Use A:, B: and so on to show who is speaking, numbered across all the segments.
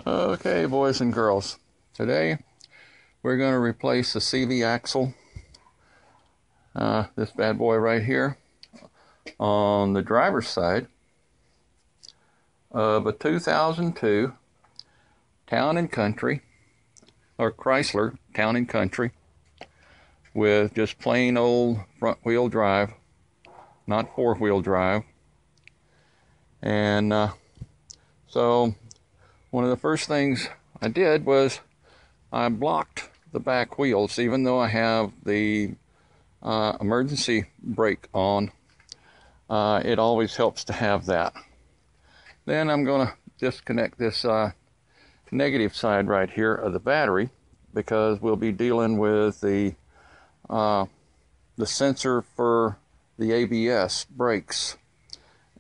A: Okay, boys and girls, today we're going to replace the CV axle, this bad boy right here, on the driver's side of a 2002 Town & Country, or Chrysler Town & Country, with just plain old front wheel drive, not four-wheel drive. And so one of the first things I did was I blocked the back wheels, even though I have the emergency brake on. It always helps to have that. Then I'm going to disconnect this negative side right here of the battery, because we'll be dealing with the sensor for the ABS brakes,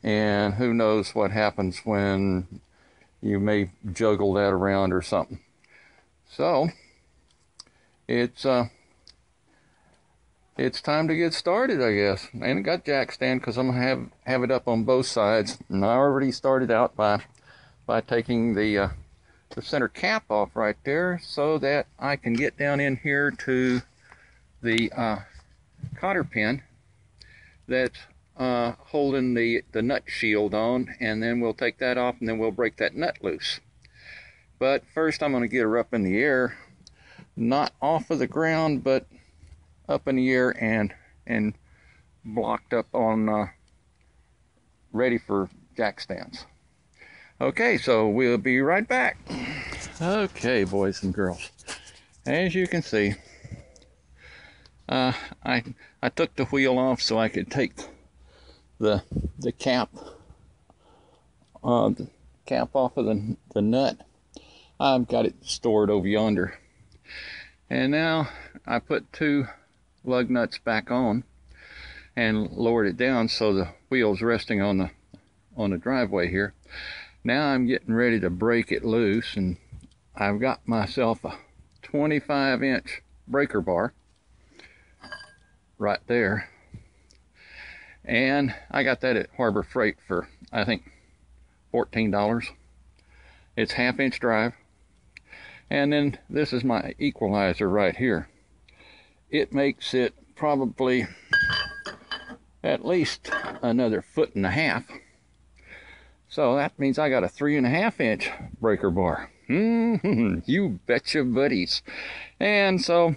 A: and who knows what happens when you may juggle that around or something. So it's time to get started, I guess. And it got jack stand because I'm gonna have it up on both sides. And I already started out by taking the center cap off right there, so that I can get down in here to the cotter pin that's holding the nut shield on, and then we'll take that off, and then we'll break that nut loose. But first I'm going to get her up in the air, not off of the ground, but up in the air and blocked up on ready for jack stands. Okay, so we'll be right back. Okay, boys and girls, as you can see, I took the wheel off so I could take the cap off of the nut. I've got it stored over yonder, and now I put two lug nuts back on and lowered it down so the wheel's resting on the driveway here. Now I'm getting ready to break it loose, and I've got myself a 25-inch breaker bar right there, and I got that at Harbor Freight for, I think, $14. It's half-inch drive. And then this is my equalizer right here. It makes it probably at least another 1.5 feet. So that means I got a 3.5-inch breaker bar. You betcha buddies. And so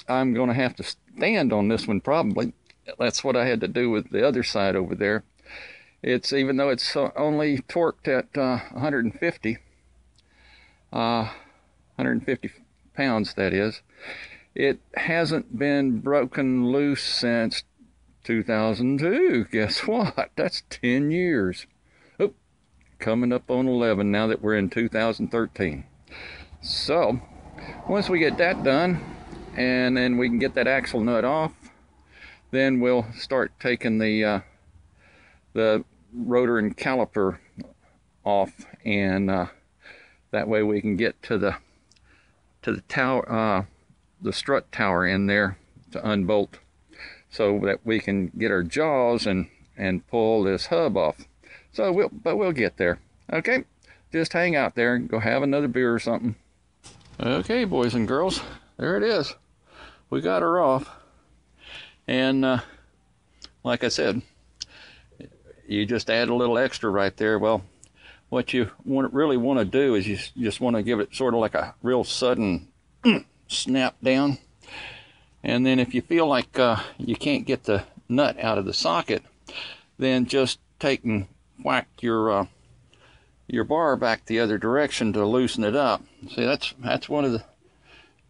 A: I'm gonna have to stand on this one probably. That's what I had to do with the other side over there. It's, even though it's only torqued at 150 pounds, that is, it hasn't been broken loose since 2002. Guess what? That's 10 years. Oh, coming up on 11 now that we're in 2013. So once we get that done, and then we can get that axle nut off, then we'll start taking the rotor and caliper off, and that way we can get to the tower, the strut tower in there to unbolt, so that we can get our jaws and pull this hub off. So we'll get there. Okay, just hang out there and go have another beer or something. Okay, boys and girls, there it is. We got her off, and like I said, you just add a little extra right there. Well, what you really want to do is you just want to give it sort of like a real sudden snap down, and then if you feel like you can't get the nut out of the socket, then just take and whack your bar back the other direction to loosen it up. See, that's one of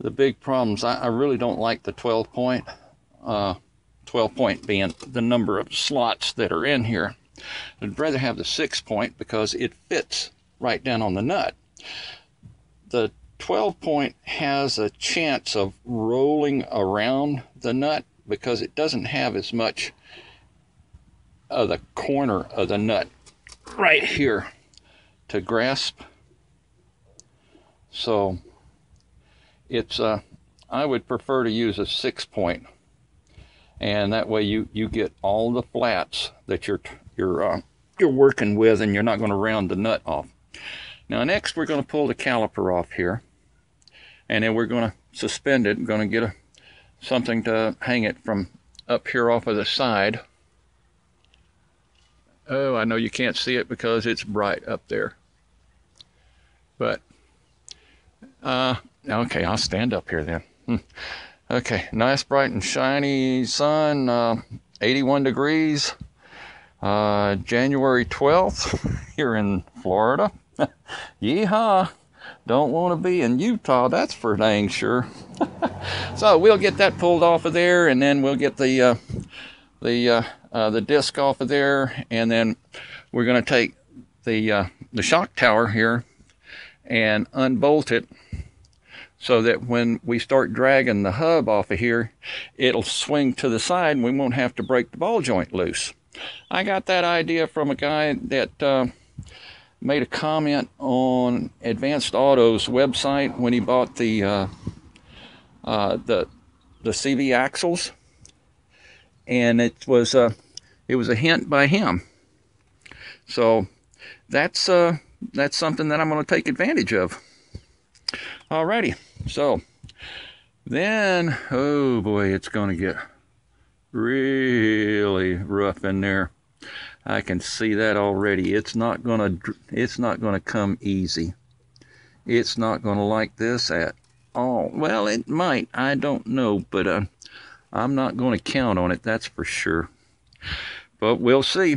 A: the big problems. I really don't like the 12 point being the number of slots that are in here. I'd rather have the 6 point because it fits right down on the nut. The 12 point has a chance of rolling around the nut because it doesn't have as much of the corner of the nut right here to grasp. So it's I would prefer to use a 6 point, and that way you get all the flats that you're working with, and you're not going to round the nut off. Now next we're going to pull the caliper off here, and then we're going to suspend it. I'm going to get something to hang it from up here off of the side. Oh, I know you can't see it because it's bright up there. But, okay, I'll stand up here then. Okay, nice bright and shiny sun, 81 degrees, January 12th here in Florida. Yeehaw! Don't want to be in Utah, that's for dang sure. So we'll get that pulled off of there, and then we'll get the disc off of there, and then we're going to take the shock tower here and unbolt it so that when we start dragging the hub off of here, it'll swing to the side and we won't have to break the ball joint loose. I got that idea from a guy that made a comment on Advanced Auto's website when he bought the CV axles, and it was a hint by him. So that's something that I'm going to take advantage of. Alrighty, so then, oh boy, it's going to get really rough in there. I can see that already. It's not going to come easy. It's not going to like this at all. Well, it might. I don't know, but I'm not going to count on it. That's for sure. But we'll see.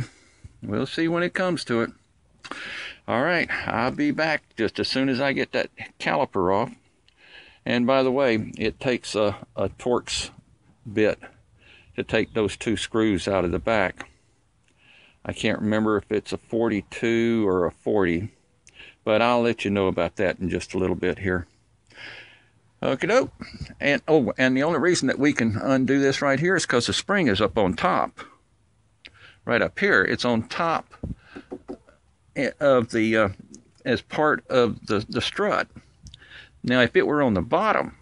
A: We'll see when it comes to it. All right, I'll be back just as soon as I get that caliper off. And by the way, it takes a Torx bit to take those two screws out of the back. I can't remember if it's a 42 or a 40, but I'll let you know about that in just a little bit here. Okie doke. And oh, and the only reason that we can undo this right here is because the spring is up on top. Right up here, it's on top of the as part of the strut. Now if it were on the bottom,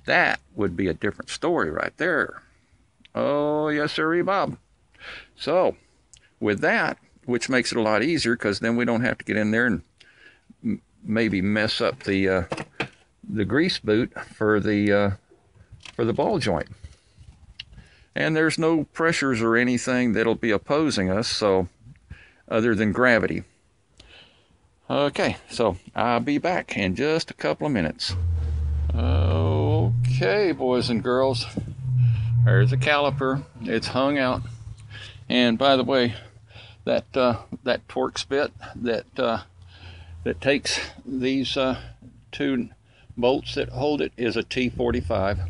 A: that would be a different story right there. Oh yes sir, Bob. So with that, which makes it a lot easier because then we don't have to get in there and maybe mess up the grease boot for the ball joint. And there's no pressures or anything that'll be opposing us, so other than gravity. Okay, so I'll be back in just a couple of minutes. Okay, boys and girls, there's a caliper. It's hung out. And by the way, that Torx bit that takes these two bolts that hold it is a T45.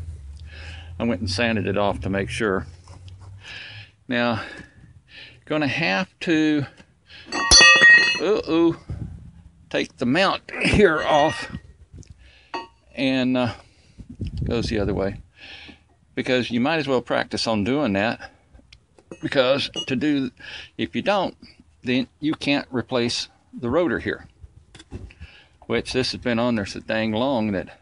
A: I went and sanded it off to make sure. Now, gonna have to take the mount here off, and goes the other way, because you might as well practice on doing that, because if you don't, then you can't replace the rotor here, which this has been on there so dang long that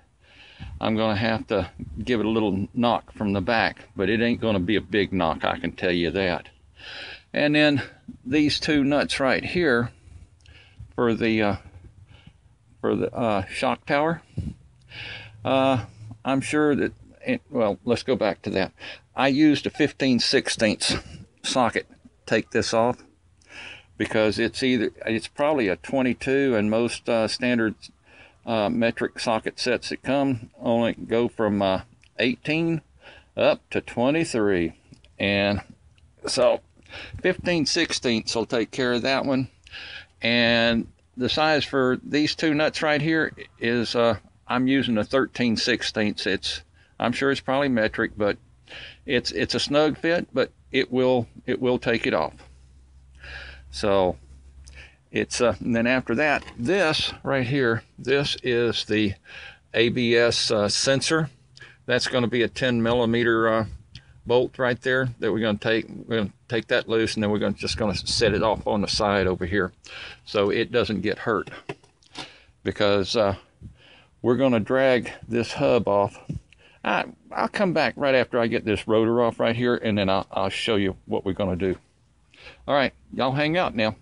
A: I'm going to have to give it a little knock from the back, but it ain't going to be a big knock, I can tell you that. And then these two nuts right here for the shock tower, I'm sure that, well, let's go back to that. I used a 15/16 socket to take this off, because it's probably a 22, and most standard metric socket sets that come only go from 18 up to 23, and so 15/16 will take care of that one. And the size for these two nuts right here is I'm using a 13/16. I'm sure it's probably metric, but it's a snug fit, but it will take it off. So it's and then after that, this right here, this is the ABS sensor. That's going to be a 10 millimeter bolt right there that we're going to take. We're going to take that loose, and then we're just going to set it off on the side over here so it doesn't get hurt, because we're going to drag this hub off. I'll come back right after I get this rotor off right here, and then I'll show you what we're going to do. All right, y'all hang out now.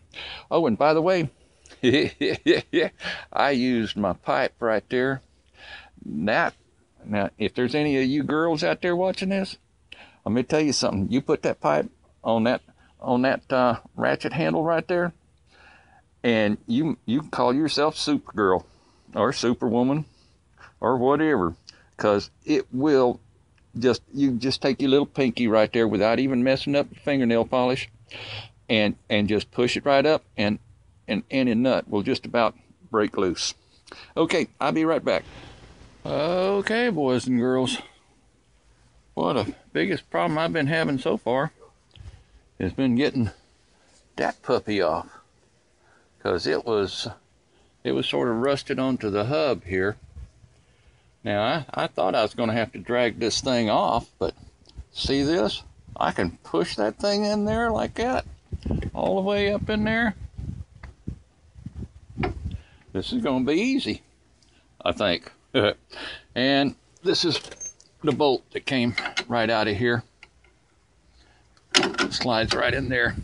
A: Oh, and by the way, I used my pipe right there. Now, if there's any of you girls out there watching this, let me tell you something. You put that pipe on that ratchet handle right there, and you call yourself Supergirl or Superwoman or whatever, because it will you just take your little pinky right there without even messing up your fingernail polish, and just push it right up, and any nut will just about break loose. Okay, I'll be right back. Okay, boys and girls, what the biggest problem I've been having so far has been getting that puppy off, because it was sort of rusted onto the hub here. Now I thought I was going to have to drag this thing off, but see this? I can push that thing in there like that, all the way up in there. This is going to be easy, I think. And this is the bolt that came right out of here. It slides right in there,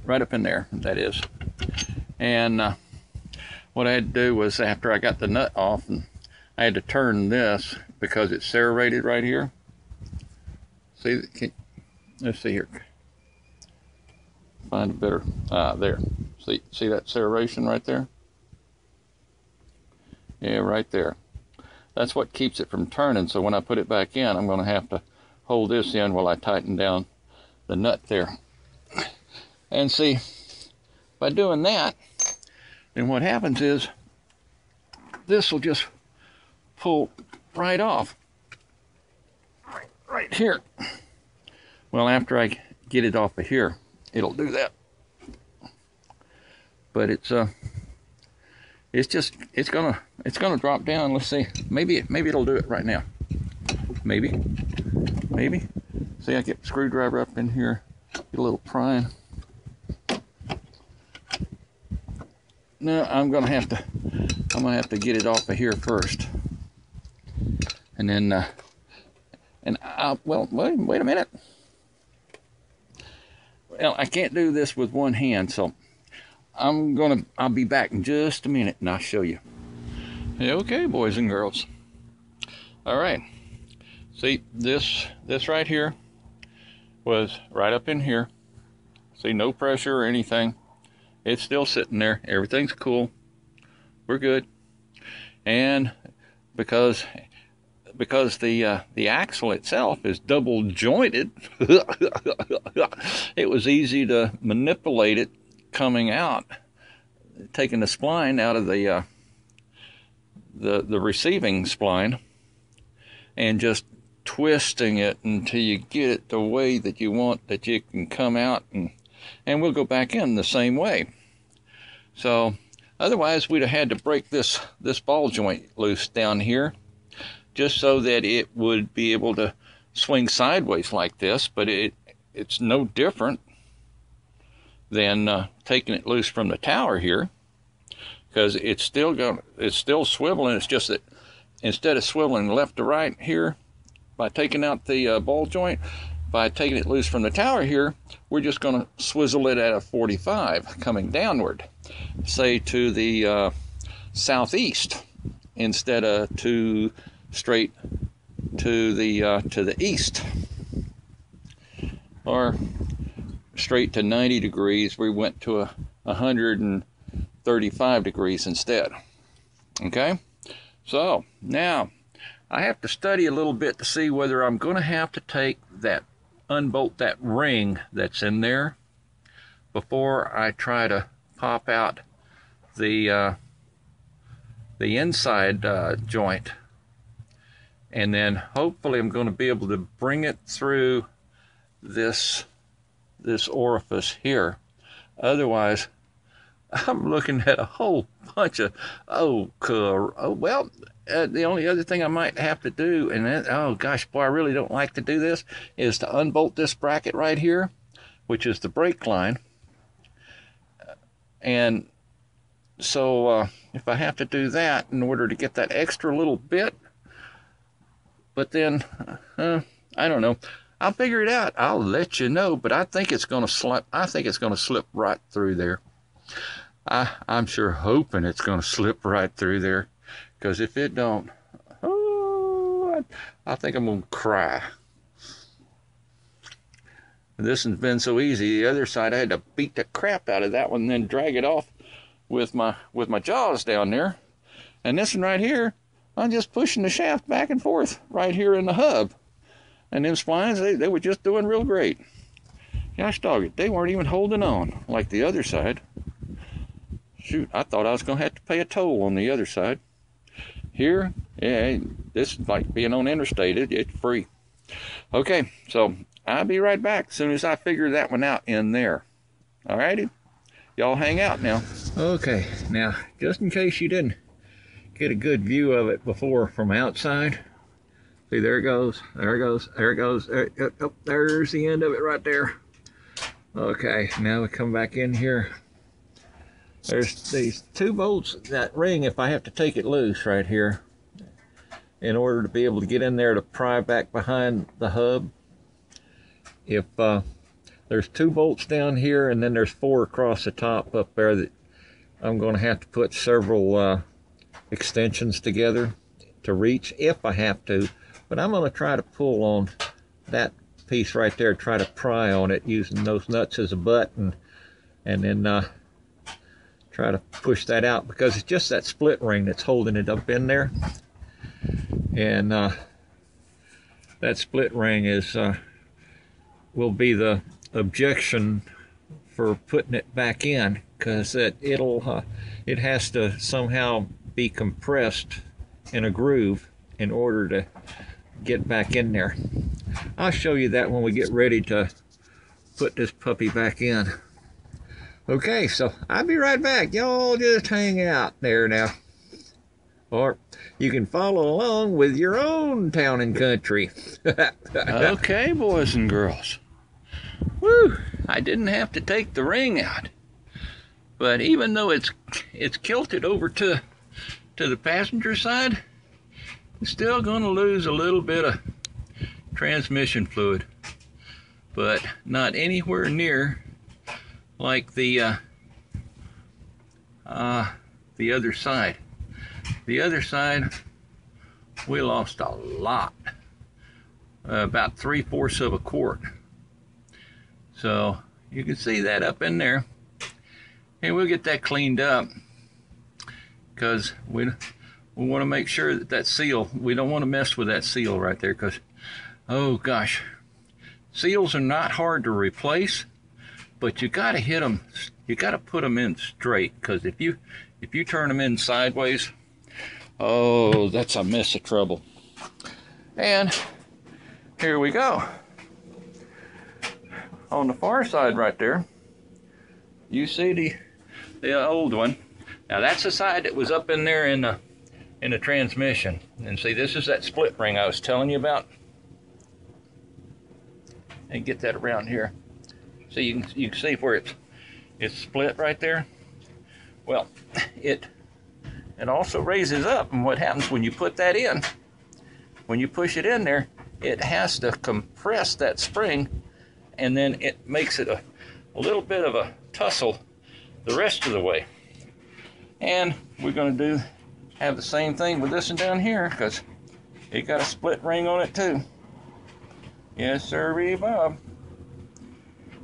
A: right up in there, that is. And what I had to do was, after I got the nut off, and I had to turn this because it's serrated right here. See, let's see here. Find a better, there. See that serration right there? Yeah, right there. That's what keeps it from turning. So when I put it back in, I'm going to have to hold this in while I tighten down the nut there. And see, by doing that, then what happens is this will just pull right off, right here. Well, after I get it off of here, it'll do that. But it's gonna drop down. Let's see. Maybe it'll do it right now. Maybe. See, I get the screwdriver up in here, get a little prying. No, I'm gonna have to get it off of here first, and then well, wait a minute. Well, I can't do this with one hand, so I'll be back in just a minute and I'll show you. Okay, boys and girls. All right. See, this right here was right up in here. See, no pressure or anything. It's still sitting there. Everything's cool. We're good. And because the axle itself is double jointed, it was easy to manipulate it coming out, taking the spline out of the receiving spline and just twisting it until you get it the way that you want, that you can come out, and we'll go back in the same way. So otherwise we'd have had to break this ball joint loose down here just so that it would be able to swing sideways like this, but it's no different than taking it loose from the tower here, because it's still swiveling. It's just that instead of swiveling left to right here by taking out the ball joint, by taking it loose from the tower here, we're just going to swizzle it at a 45 coming downward, say to the southeast, instead of straight to the east, or straight to 90 degrees. We went to 135 degrees instead. Okay, so now I have to study a little bit to see whether I'm going to have to unbolt that ring that's in there before I try to pop out the inside joint, and then hopefully I'm going to be able to bring it through this orifice here. Otherwise, I'm looking at a whole bunch of the only other thing I might have to do, and oh gosh, boy, I really don't like to do this, is to unbolt this bracket right here, which is the brake line. And so if I have to do that in order to get that extra little bit, but then I don't know. I'll figure it out. I'll let you know, but I think it's going to slip. I think it's going to slip right through there. I'm sure hoping it's going to slip right through there, because if it don't, oh, I think I'm going to cry. This has been so easy. The other side, I had to beat the crap out of that one and then drag it off with my jaws down there. And this one right here, I'm just pushing the shaft back and forth right here in the hub. And them splines, they were just doing real great. Gosh dog it, they weren't even holding on like the other side. Shoot, I thought I was going to have to pay a toll on the other side. Here, yeah, this is like being on interstate. It's free. Okay, so I'll be right back as soon as I figure that one out in there. Alrighty? Y'all hang out now. Okay, now, just in case you didn't get a good view of it before from outside. See, there it goes, there it goes, there it goes. Oh, there's the end of it right there. Okay, now we come back in here. There's these 2 bolts, that ring, if I have to take it loose right here, in order to be able to get in there to pry back behind the hub. If there's 2 bolts down here, and then there's 4 across the top up there that I'm going to have to put several extensions together to reach if I have to. But I'm going to try to pull on that piece right there, try to pry on it using those nuts as a butt, and then try to push that out, because it's just that split ring that's holding it up in there. And that split ring is will be the objection for putting it back in, because it has to somehow be compressed in a groove in order to get back in there. I'll show you that when we get ready to put this puppy back in. Okay, so I'll be right back. Y'all just hang out there now. Or you can follow along with your own town and country. Okay, boys and girls. Woo! I didn't have to take the ring out. But even though it's kilted over to the passenger side, it's still going to lose a little bit of transmission fluid. But not anywhere near like the other side. The other side, we lost a lot, about 3/4 of a quart. So you can see that up in there, and we'll get that cleaned up, because we want to make sure that seal, we don't want to mess with that seal right there, because oh gosh, seals are not hard to replace, but you got to hit them, you got to put them in straight, because if you turn them in sideways, oh, that's a mess of trouble. And here we go. On the far side right there, you see the old one. Now that's the side that was up in there in the transmission. And see, this is that split ring I was telling you about. And get that around here. So you can see where it's split right there. Well, it also raises up, and what happens when you put that in, when you push it in there, it has to compress that spring, and then it makes it a little bit of a tussle the rest of the way. And we're going to have the same thing with this one down here, because it got a split ring on it too. Yes, sir, Bob.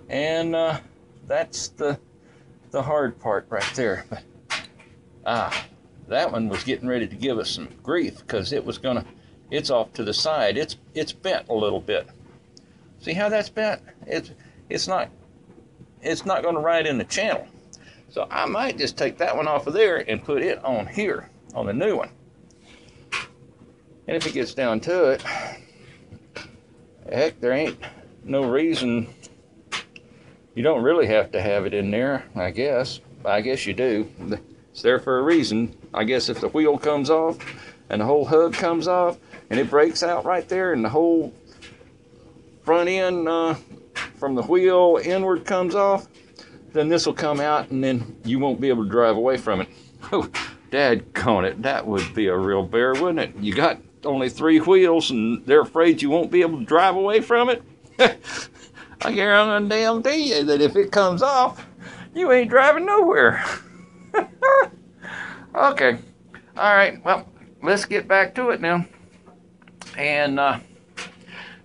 A: And that's the hard part right there. But that one was getting ready to give us some grief, because it's off to the side. It's bent a little bit. See how that's bent? It's not going to ride in the channel. So I might just take that one off of there and put it on here, on the new one. And if it gets down to it, heck, there ain't no reason. You don't really have to have it in there, I guess. I guess you do. It's there for a reason. I guess if the wheel comes off and the whole hub comes off and it breaks out right there and the whole front end from the wheel inward comes off, then this will come out and then you won't be able to drive away from it. Oh, daggone it, that would be a real bear, wouldn't it? You got only 3 wheels and they're afraid you won't be able to drive away from it? I guarantee you that if it comes off, you ain't driving nowhere. Okay. All right. Well, let's get back to it now. And I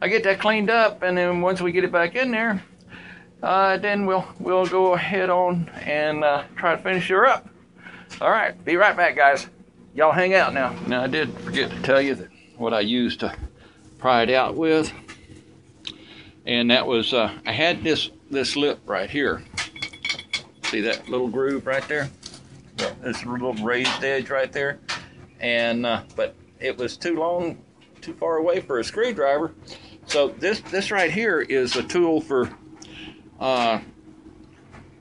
A: get that cleaned up, and then once we get it back in there, then we'll go ahead on and try to finish her up. All right. Be right back, guys. Y'all hang out now. Now, I did forget to tell you that what I used to pry it out with, and that was I had this lip right here. See that little groove right there? This little raised edge right there, and but it was too long, too far away for a screwdriver. So this right here is a tool for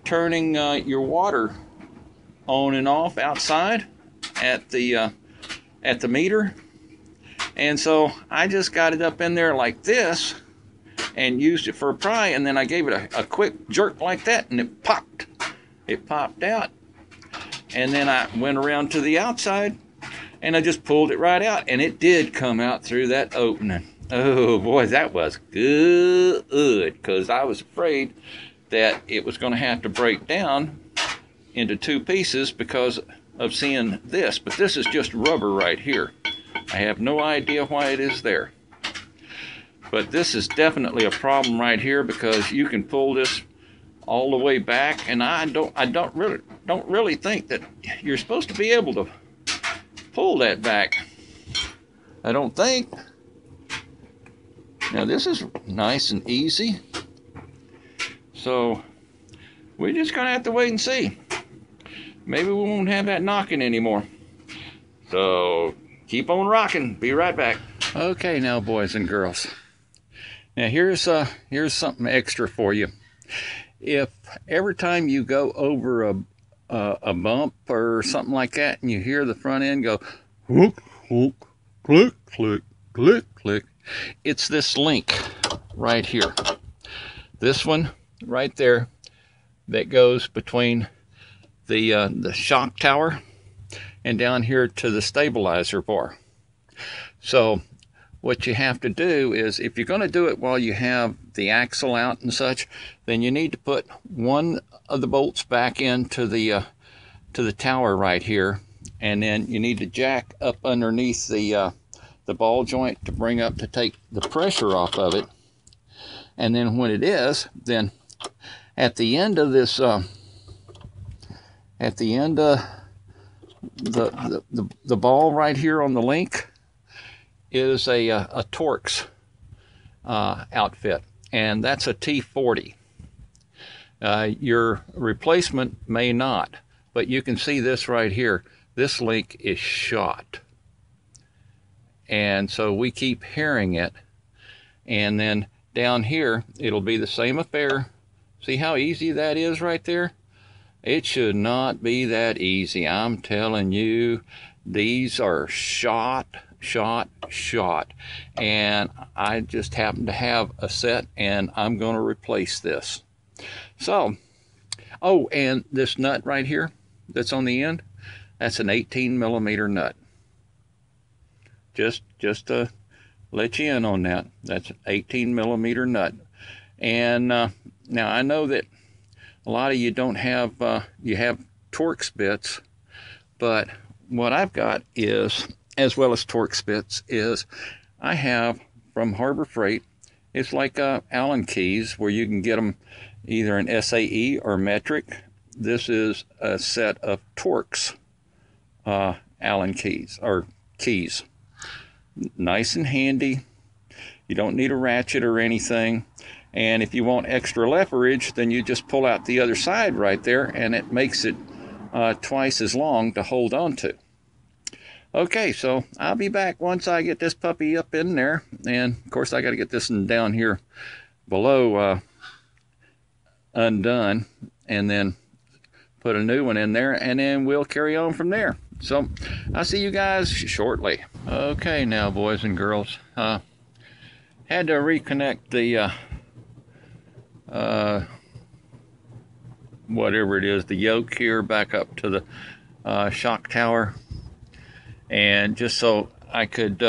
A: turning your water on and off outside at the meter. And so I just got it up in there like this and used it for a pry, and then I gave it a quick jerk like that, and it popped out. And then I went around to the outside and I just pulled it right out, and it did come out through that opening. Oh boy, that was good, because I was afraid that it was going to have to break down into two pieces because of seeing this. But this is just rubber right here. I have no idea why it is there. But this is definitely a problem right here, because you can pull this all the way back, and I don't really think that you're supposed to be able to pull that back. I don't think. Now this is nice and easy, so we're just gonna have to wait and see. Maybe we won't have that knocking anymore. So keep on rocking. Be right back. Okay, now boys and girls. Now here's something extra for you. If every time you go over a bump or something like that, and you hear the front end go hook, hook, click, click, click, click, it's this link right here. This one right there that goes between the shock tower and down here to the stabilizer bar. So what you have to do is, if you're going to do it while you have the axle out and such, then you need to put one of the bolts back into the tower right here, and then you need to jack up underneath the ball joint to take the pressure off of it. And then when it is, then at the end of this at the end of the ball right here on the link is a Torx outfit, and that's a T40. Your replacement may not, but you can see this right here. This link is shot, and so we keep hearing it. And then down here it'll be the same affair. See how easy that is right there? It should not be that easy. I'm telling you, these are shot, and I just happen to have a set, and I'm going to replace this. So, oh, and this nut right here that's on the end, that's an 18mm nut. Just to let you in on that. That's an 18mm nut. And now I know that a lot of you don't have, you have Torx bits, but what I've got is, as well as Torx bits, is I have from Harbor Freight, it's like Allen keys, where you can get them either in SAE or metric. This is a set of Torx Allen keys, or keys. Nice and handy. You don't need a ratchet or anything. And if you want extra leverage, then you just pull out the other side right there, and it makes it twice as long to hold on to. Okay, so I'll be back once I get this puppy up in there. And of course I got to get this one down here below undone, and then put a new one in there, and then we'll carry on from there. So I'll see you guys shortly. Okay, now boys and girls, had to reconnect the whatever it is, the yoke here back up to the shock tower, and just so I could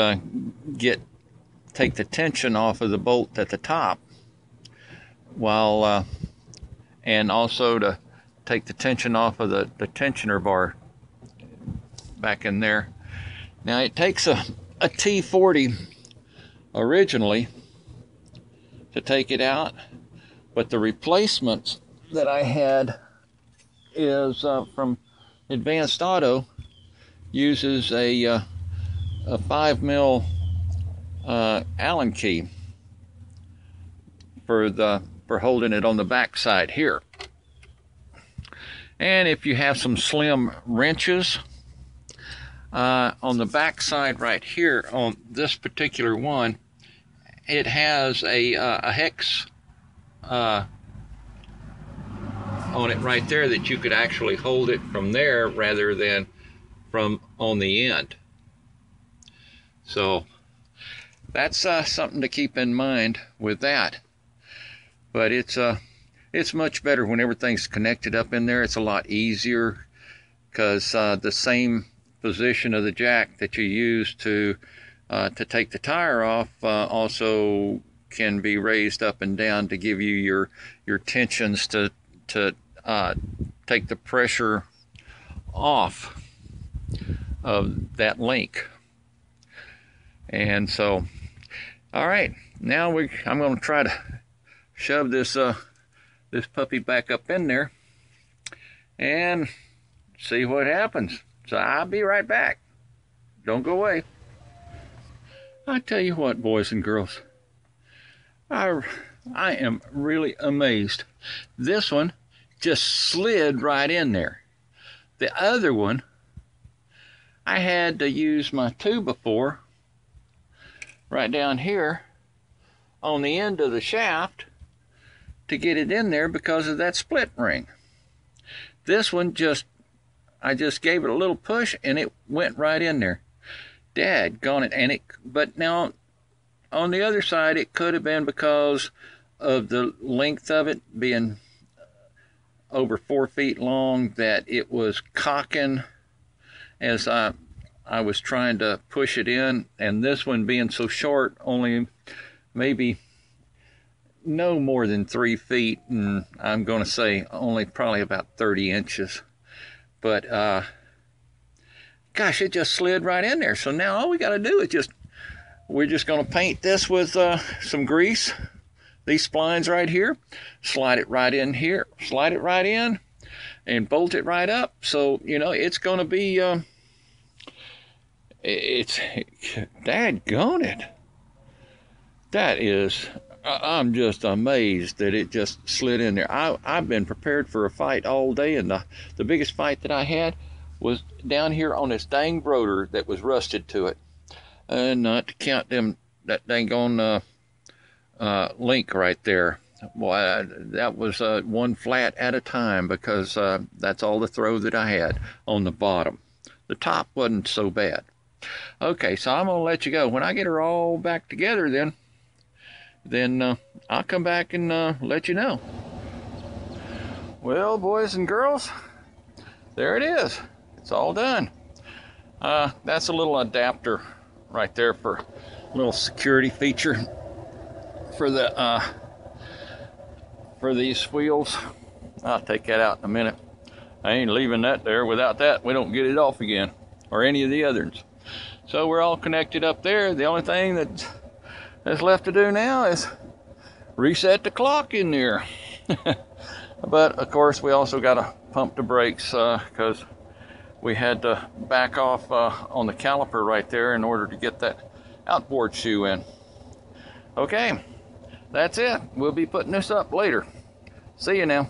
A: take the tension off of the bolt at the top, while and also to take the tension off of the tensioner bar back in there. Now it takes a T40 originally to take it out, but the replacements that I had is from Advanced Auto, uses a 5mm Allen key for holding it on the back side here. And if you have some slim wrenches on the back side right here on this particular one, it has a hex on it right there that you could actually hold it from there rather than from on the end. So that's something to keep in mind with that. But it's much better when everything's connected up in there. It's a lot easier because the same position of the jack that you use to take the tire off also can be raised up and down to give you your tensions to take the pressure off of that link. And so, all right, now I'm going to try to shove this puppy back up in there and see what happens. So I'll be right back. Don't go away. I tell you what, boys and girls, I am really amazed. This one just slid right in there. The other one, I had to use my 2x4 right down here on the end of the shaft to get it in there because of that split ring. This one I just gave it a little push and it went right in there. Daggone it. But now on the other side, it could have been because of the length of it being over 4 feet long, that it was cocking as I was trying to push it in, and this one being so short, only maybe no more than 3 feet, and I'm going to say only probably about 30 inches. But gosh, it just slid right in there. So now all we got to do is we're just going to paint this with some grease, these splines right here, slide it right in here, slide it right in, and bolt it right up. So, you know, it's going to be, it's, daggone it. That is, I'm just amazed that it just slid in there. I've been prepared for a fight all day, and the biggest fight that I had was down here on this dang rotor that was rusted to it. And not to count that dang on link right there. Boy, that was one flat at a time, because that's all the throw that I had on the bottom. The top wasn't so bad. Okay, so I'm going to let you go. When I get her all back together, then I'll come back and let you know. Well, boys and girls, there it is. It's all done. That's a little adapter right there for a little security feature for these wheels. I'll take that out in a minute. I ain't leaving that there. Without that, we don't get it off again, or any of the others. So we're all connected up there. The only thing that's left to do now is reset the clock in there. But of course, we also got to pump the brakes because we had to back off on the caliper right there in order to get that outboard shoe in. Okay, that's it. We'll be putting this up later. See you now.